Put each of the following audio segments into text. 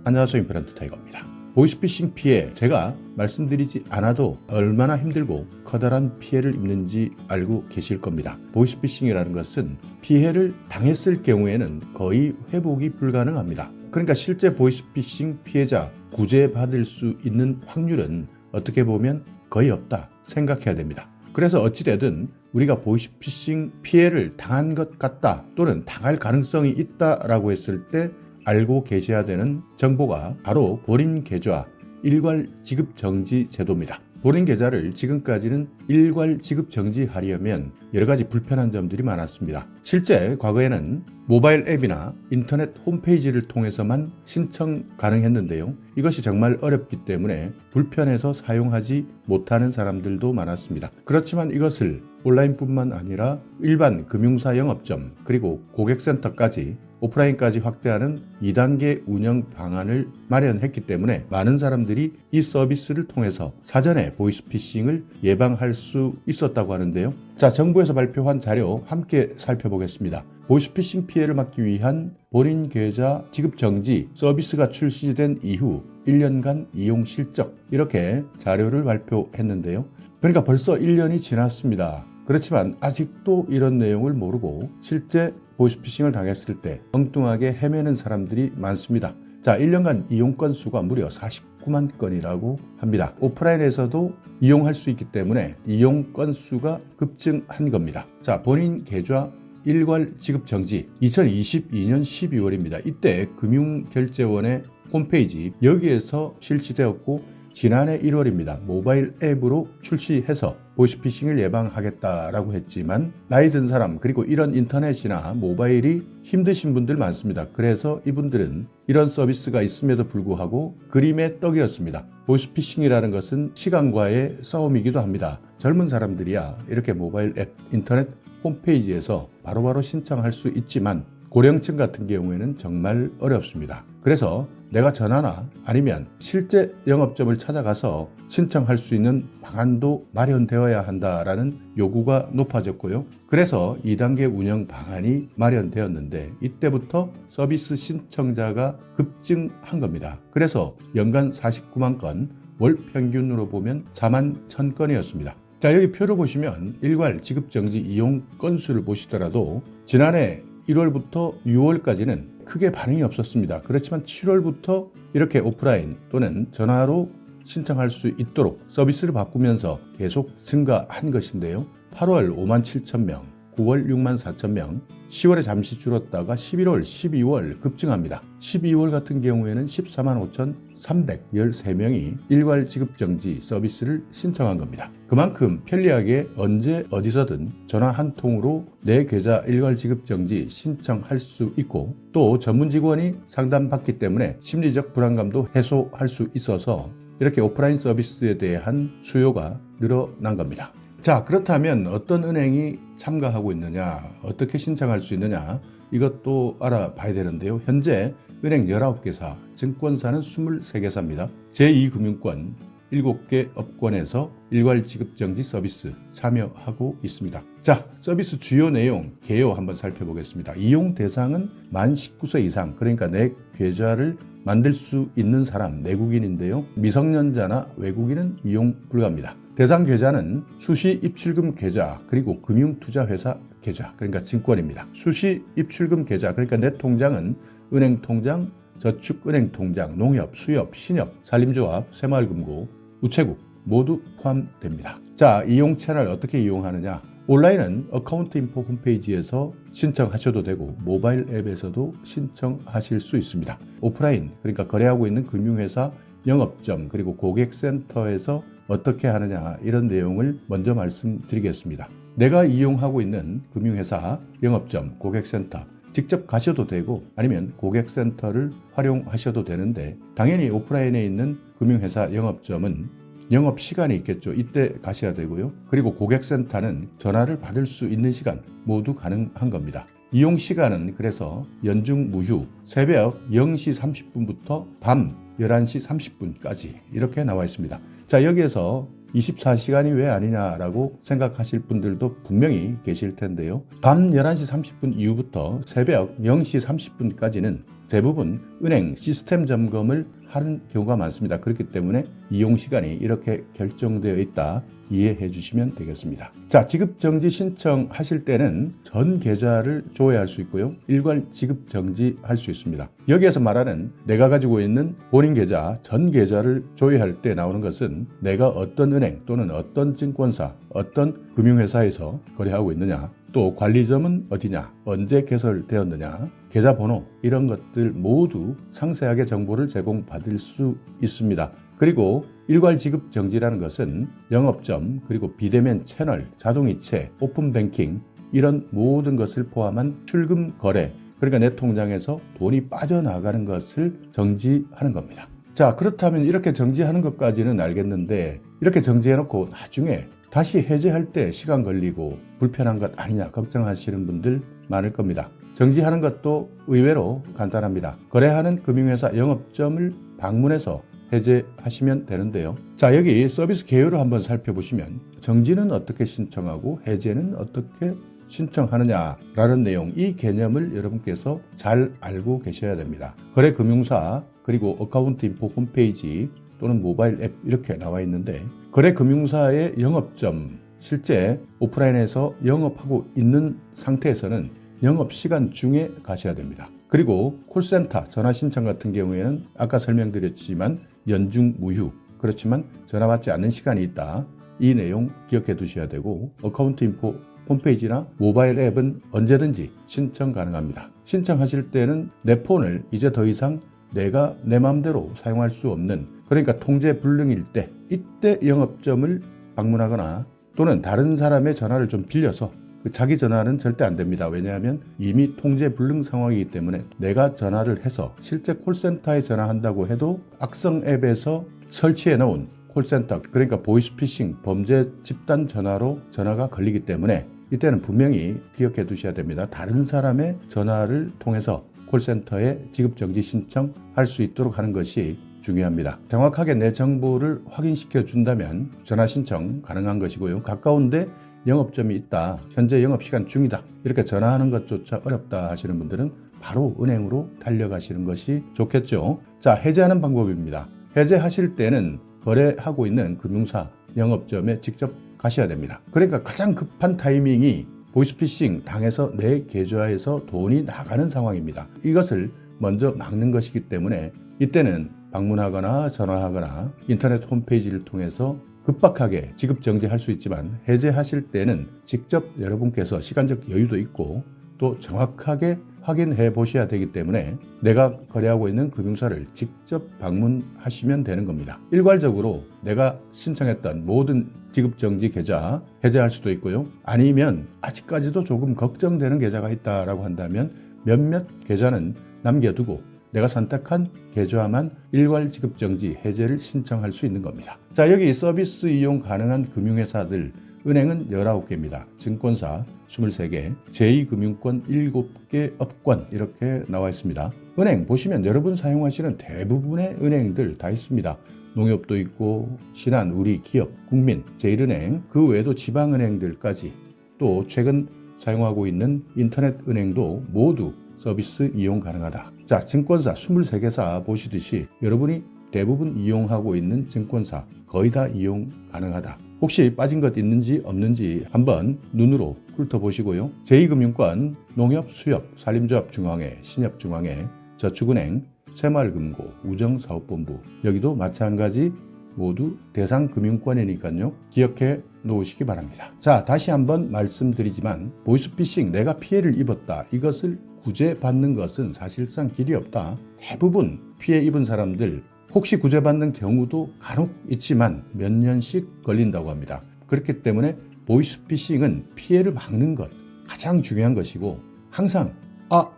안녕하세요. 임페런트 타이거입니다. 보이스피싱 피해 제가 말씀드리지 않아도 얼마나 힘들고 커다란 피해를 입는지 알고 계실 겁니다. 보이스피싱이라는 것은 피해를 당했을 경우에는 거의 회복이 불가능합니다. 그러니까 실제 보이스피싱 피해자 구제받을 수 있는 확률은 어떻게 보면 거의 없다 생각해야 됩니다. 그래서 어찌되든 우리가 보이스피싱 피해를 당한 것 같다 또는 당할 가능성이 있다라고 했을 때 알고 계셔야 되는 정보가 바로 본인 계좌 일괄 지급 정지 제도입니다. 본인 계좌를 지금까지는 일괄 지급 정지하려면 여러 가지 불편한 점들이 많았습니다. 실제 과거에는 모바일 앱이나 인터넷 홈페이지를 통해서만 신청 가능했는데요. 이것이 정말 어렵기 때문에 불편해서 사용하지 못하는 사람들도 많았습니다. 그렇지만 이것을 온라인뿐만 아니라 일반 금융사 영업점 그리고 고객센터까지 오프라인까지 확대하는 2단계 운영 방안을 마련했기 때문에 많은 사람들이 이 서비스를 통해서 사전에 보이스피싱을 예방할 수 있었다고 하는데요. 자, 정부에서 발표한 자료 함께 살펴보겠습니다. 보이스피싱 피해를 막기 위한 본인 계좌 지급 정지 서비스가 출시된 이후 1년간 이용 실적 이렇게 자료를 발표했는데요. 그러니까 벌써 1년이 지났습니다. 그렇지만 아직도 이런 내용을 모르고 실제 보이스피싱을 당했을 때 엉뚱하게 헤매는 사람들이 많습니다. 자, 1년간 이용 건수가 무려 49만 건이라고 합니다. 오프라인에서도 이용할 수 있기 때문에 이용 건수가 급증한 겁니다. 자, 본인 계좌 일괄 지급 정지 2022년 12월입니다. 이때 금융결제원의 홈페이지 여기에서 실시되었고 지난해 1월입니다. 모바일 앱으로 출시해서 보이스피싱을 예방하겠다라고 했지만 나이 든 사람 그리고 이런 인터넷이나 모바일이 힘드신 분들 많습니다. 그래서 이분들은 이런 서비스가 있음에도 불구하고 그림의 떡이었습니다. 보이스피싱이라는 것은 시간과의 싸움이기도 합니다. 젊은 사람들이야 이렇게 모바일 앱, 인터넷 홈페이지에서 바로바로 신청할 수 있지만 고령층 같은 경우에는 정말 어렵습니다. 그래서 내가 전화나 아니면 실제 영업점을 찾아가서 신청할 수 있는 방안도 마련되어야 한다라는 요구가 높아졌고요. 그래서 2단계 운영 방안이 마련되었는데 이때부터 서비스 신청자가 급증한 겁니다. 그래서 연간 49만 건, 월 평균으로 보면 4만 1,000건이었습니다. 자, 여기 표를 보시면 일괄 지급정지 이용 건수를 보시더라도 지난해 1월부터 6월까지는 크게 반응이 없었습니다. 그렇지만 7월부터 이렇게 오프라인 또는 전화로 신청할 수 있도록 서비스를 바꾸면서 계속 증가한 것인데요. 8월 5만 7천 명, 9월 6만 4천 명, 10월에 잠시 줄었다가 11월, 12월 급증합니다. 12월 같은 경우에는 14만 5천 313명이 일괄 지급정지 서비스를 신청한 겁니다. 그만큼 편리하게 언제 어디서든 전화 한 통으로 내 계좌 일괄 지급정지 신청할 수 있고 또 전문 직원이 상담받기 때문에 심리적 불안감도 해소할 수 있어서 이렇게 오프라인 서비스에 대한 수요가 늘어난 겁니다. 자, 그렇다면 어떤 은행이 참가하고 있느냐, 어떻게 신청할 수 있느냐 이것도 알아봐야 되는데요. 현재 은행 19개사, 증권사는 23개사입니다. 제2금융권 7개 업권에서 일괄 지급정지 서비스 참여하고 있습니다. 자, 서비스 주요 내용, 개요 한번 살펴보겠습니다. 이용 대상은 만 19세 이상, 그러니까 내 계좌를 만들 수 있는 사람, 내국인인데요. 미성년자나 외국인은 이용 불가합니다. 대상 계좌는 수시 입출금 계좌, 그리고 금융투자회사 계좌, 그러니까 증권입니다. 수시 입출금 계좌, 그러니까 내 통장은 은행 통장, 저축은행 통장, 농협, 수협, 신협, 산림조합, 새마을금고, 우체국 모두 포함됩니다. 자, 이용 채널 어떻게 이용하느냐? 온라인은 어카운트 인포 홈페이지에서 신청하셔도 되고 모바일 앱에서도 신청하실 수 있습니다. 오프라인, 그러니까 거래하고 있는 금융회사, 영업점, 그리고 고객센터에서 어떻게 하느냐 이런 내용을 먼저 말씀드리겠습니다. 내가 이용하고 있는 금융회사, 영업점, 고객센터 직접 가셔도 되고 아니면 고객센터를 활용하셔도 되는데 당연히 오프라인에 있는 금융회사 영업점은 영업시간이 있겠죠. 이때 가셔야 되고요. 그리고 고객센터는 전화를 받을 수 있는 시간 모두 가능한 겁니다. 이용 시간은 그래서 연중 무휴 새벽 0시 30분부터 밤 11시 30분까지 이렇게 나와 있습니다. 자, 여기에서 24시간이 왜 아니냐라고 생각하실 분들도 분명히 계실 텐데요. 밤 11시 30분 이후부터 새벽 0시 30분까지는 대부분 은행 시스템 점검을 하는 경우가 많습니다. 그렇기 때문에 이용 시간이 이렇게 결정되어 있다 이해해 주시면 되겠습니다. 자, 지급정지 신청하실 때는 전 계좌를 조회할 수 있고요. 일괄 지급정지할 수 있습니다. 여기에서 말하는 내가 가지고 있는 본인 계좌, 전 계좌를 조회할 때 나오는 것은 내가 어떤 은행 또는 어떤 증권사, 어떤 금융회사에서 거래하고 있느냐, 또 관리점은 어디냐, 언제 개설되었느냐, 계좌번호 이런 것들 모두 상세하게 정보를 제공받을 수 있습니다. 그리고 일괄 지급 정지라는 것은 영업점, 그리고 비대면 채널, 자동이체, 오픈뱅킹 이런 모든 것을 포함한 출금 거래, 그러니까 내 통장에서 돈이 빠져나가는 것을 정지하는 겁니다. 자, 그렇다면 이렇게 정지하는 것까지는 알겠는데 이렇게 정지해놓고 나중에 다시 해제할 때 시간 걸리고 불편한 것 아니냐 걱정하시는 분들 많을 겁니다. 정지하는 것도 의외로 간단합니다. 거래하는 금융회사 영업점을 방문해서 해제하시면 되는데요. 자, 여기 서비스 개요를 한번 살펴보시면 정지는 어떻게 신청하고 해제는 어떻게 신청하느냐라는 내용, 이 개념을 여러분께서 잘 알고 계셔야 됩니다. 거래금융사 그리고 어카운트 인포 홈페이지 또는 모바일 앱 이렇게 나와 있는데 거래금융사의 영업점, 실제 오프라인에서 영업하고 있는 상태에서는 영업시간 중에 가셔야 됩니다. 그리고 콜센터 전화 신청 같은 경우에는 아까 설명드렸지만 연중 무휴, 그렇지만 전화 받지 않는 시간이 있다. 이 내용 기억해 두셔야 되고 어카운트 인포 홈페이지나 모바일 앱은 언제든지 신청 가능합니다. 신청하실 때는 내 폰을 이제 더 이상 내가 내 마음대로 사용할 수 없는, 그러니까 통제 불능일 때, 이때 영업점을 방문하거나 또는 다른 사람의 전화를 좀 빌려서 자기 전화는 절대 안 됩니다. 왜냐하면 이미 통제 불능 상황이기 때문에 내가 전화를 해서 실제 콜센터에 전화한다고 해도 악성 앱에서 설치해 놓은 콜센터, 그러니까 보이스피싱 범죄 집단 전화로 전화가 걸리기 때문에 이때는 분명히 기억해 두셔야 됩니다. 다른 사람의 전화를 통해서 콜센터에 지급정지 신청할 수 있도록 하는 것이 중요합니다. 정확하게 내 정보를 확인시켜 준다면 전화 신청 가능한 것이고요. 가까운데 영업점이 있다, 현재 영업시간 중이다, 이렇게 전화하는 것조차 어렵다 하시는 분들은 바로 은행으로 달려가시는 것이 좋겠죠. 자, 해제하는 방법입니다. 해제하실 때는 거래하고 있는 금융사 영업점에 직접 가셔야 됩니다. 그러니까 가장 급한 타이밍이 보이스피싱 당해서 내 계좌에서 돈이 나가는 상황입니다. 이것을 먼저 막는 것이기 때문에 이때는 방문하거나 전화하거나 인터넷 홈페이지를 통해서 급박하게 지급 정지할 수 있지만 해제하실 때는 직접 여러분께서 시간적 여유도 있고 또 정확하게 확인해 보셔야 되기 때문에 내가 거래하고 있는 금융사를 직접 방문하시면 되는 겁니다. 일괄적으로 내가 신청했던 모든 지급정지 계좌 해제할 수도 있고요. 아니면 아직까지도 조금 걱정되는 계좌가 있다라고 한다면 몇몇 계좌는 남겨두고 내가 선택한 계좌만 일괄 지급정지 해제를 신청할 수 있는 겁니다. 자, 여기 서비스 이용 가능한 금융회사들, 은행은 19개입니다. 증권사 23개, 제2금융권 7개 업권 이렇게 나와 있습니다. 은행 보시면 여러분 사용하시는 대부분의 은행들 다 있습니다. 농협도 있고 신한, 우리, 기업, 국민, 제일은행, 그 외에도 지방은행들까지, 또 최근 사용하고 있는 인터넷 은행도 모두 서비스 이용 가능하다. 자, 증권사 23개사 보시듯이 여러분이 대부분 이용하고 있는 증권사 거의 다 이용 가능하다. 혹시 빠진 것 있는지 없는지 한번 눈으로 훑어보시고요. 제2금융권, 농협, 수협, 산림조합중앙회, 신협중앙회, 저축은행, 새마을금고, 우정사업본부, 여기도 마찬가지 모두 대상금융권이니까요. 기억해 놓으시기 바랍니다. 자, 다시 한번 말씀드리지만 보이스피싱 내가 피해를 입었다, 이것을 구제받는 것은 사실상 길이 없다. 대부분 피해 입은 사람들 혹시 구제받는 경우도 간혹 있지만 몇 년씩 걸린다고 합니다. 그렇기 때문에 보이스피싱은 피해를 막는 것 가장 중요한 것이고, 항상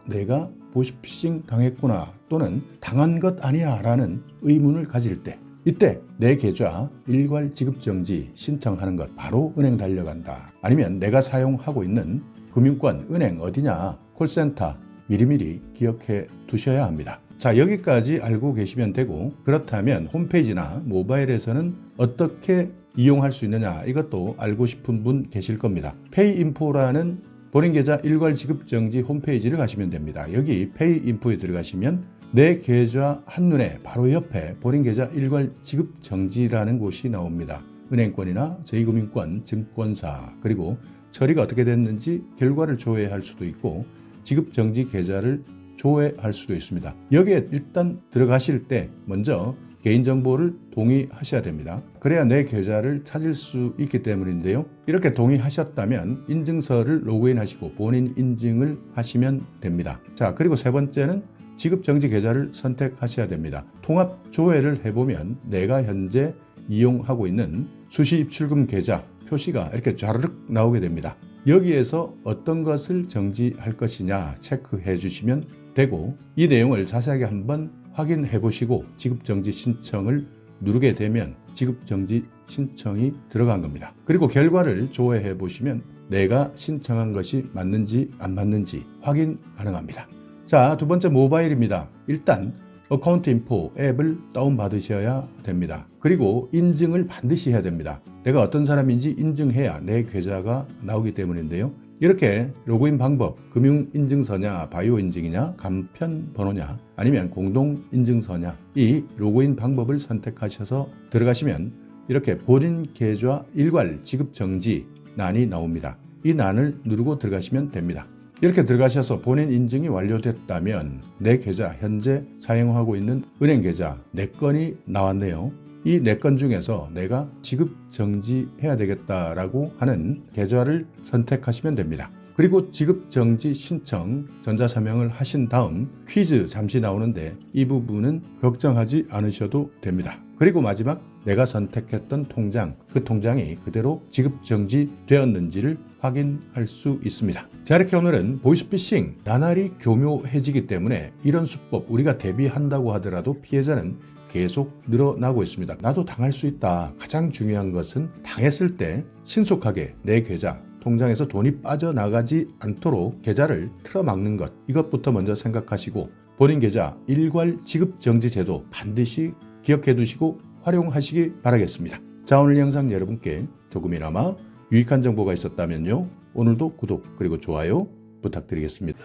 내가 보이스피싱 당했구나 또는 당한 것 아니야 라는 의문을 가질 때, 이때 내 계좌 일괄 지급정지 신청하는 것, 바로 은행 달려간다. 아니면 내가 사용하고 있는 금융권 은행 어디냐, 콜센터 미리미리 기억해 두셔야 합니다. 자, 여기까지 알고 계시면 되고, 그렇다면 홈페이지나 모바일에서는 어떻게 이용할 수 있느냐, 이것도 알고 싶은 분 계실 겁니다. 페이인포라는 본인 계좌 일괄 지급 정지 홈페이지를 가시면 됩니다. 여기 페이 인포에 들어가시면 내 계좌 한눈에 바로 옆에 본인 계좌 일괄 지급 정지라는 곳이 나옵니다. 은행권이나 제2금융권, 증권사, 그리고 처리가 어떻게 됐는지 결과를 조회할 수도 있고 지급 정지 계좌를 조회할 수도 있습니다. 여기에 일단 들어가실 때 먼저 개인정보를 동의하셔야 됩니다. 그래야 내 계좌를 찾을 수 있기 때문인데요. 이렇게 동의하셨다면 인증서를 로그인하시고 본인 인증을 하시면 됩니다. 자, 그리고 세 번째는 지급정지 계좌를 선택하셔야 됩니다. 통합 조회를 해보면 내가 현재 이용하고 있는 수시 입출금 계좌 표시가 이렇게 좌르륵 나오게 됩니다. 여기에서 어떤 것을 정지할 것이냐 체크해 주시면 되고 이 내용을 자세하게 한번 확인해 보시고 지급정지 신청을 누르게 되면 지급정지 신청이 들어간 겁니다. 그리고 결과를 조회해 보시면 내가 신청한 것이 맞는지 안 맞는지 확인 가능합니다. 자, 두 번째 모바일입니다. 일단 어카운트 인포 앱을 다운받으셔야 됩니다. 그리고 인증을 반드시 해야 됩니다. 내가 어떤 사람인지 인증해야 내 계좌가 나오기 때문인데요. 이렇게 로그인 방법, 금융인증서냐, 바이오인증이냐, 간편번호냐, 아니면 공동인증서냐, 이 로그인 방법을 선택하셔서 들어가시면 이렇게 본인 계좌 일괄 지급정지 난이 나옵니다. 이 난을 누르고 들어가시면 됩니다. 이렇게 들어가셔서 본인 인증이 완료됐다면 내 계좌, 현재 사용하고 있는 은행 계좌 4건이 나왔네요. 이 4건 중에서 내가 지급 정지해야 되겠다라고 하는 계좌를 선택하시면 됩니다. 그리고 지급 정지 신청 전자서명을 하신 다음 퀴즈 잠시 나오는데 이 부분은 걱정하지 않으셔도 됩니다. 그리고 마지막 내가 선택했던 통장, 그 통장이 그대로 지급 정지되었는지를 확인할 수 있습니다. 자, 이렇게 오늘은 보이스피싱 나날이 교묘해지기 때문에 이런 수법 우리가 대비한다고 하더라도 피해자는 계속 늘어나고 있습니다. 나도 당할 수 있다. 가장 중요한 것은 당했을 때 신속하게 내 계좌, 통장에서 돈이 빠져나가지 않도록 계좌를 틀어막는 것, 이것부터 먼저 생각하시고 본인 계좌 일괄 지급 정지 제도 반드시 기억해 두시고 활용하시기 바라겠습니다. 자, 오늘 영상 여러분께 조금이나마 유익한 정보가 있었다면요. 오늘도 구독 그리고 좋아요 부탁드리겠습니다.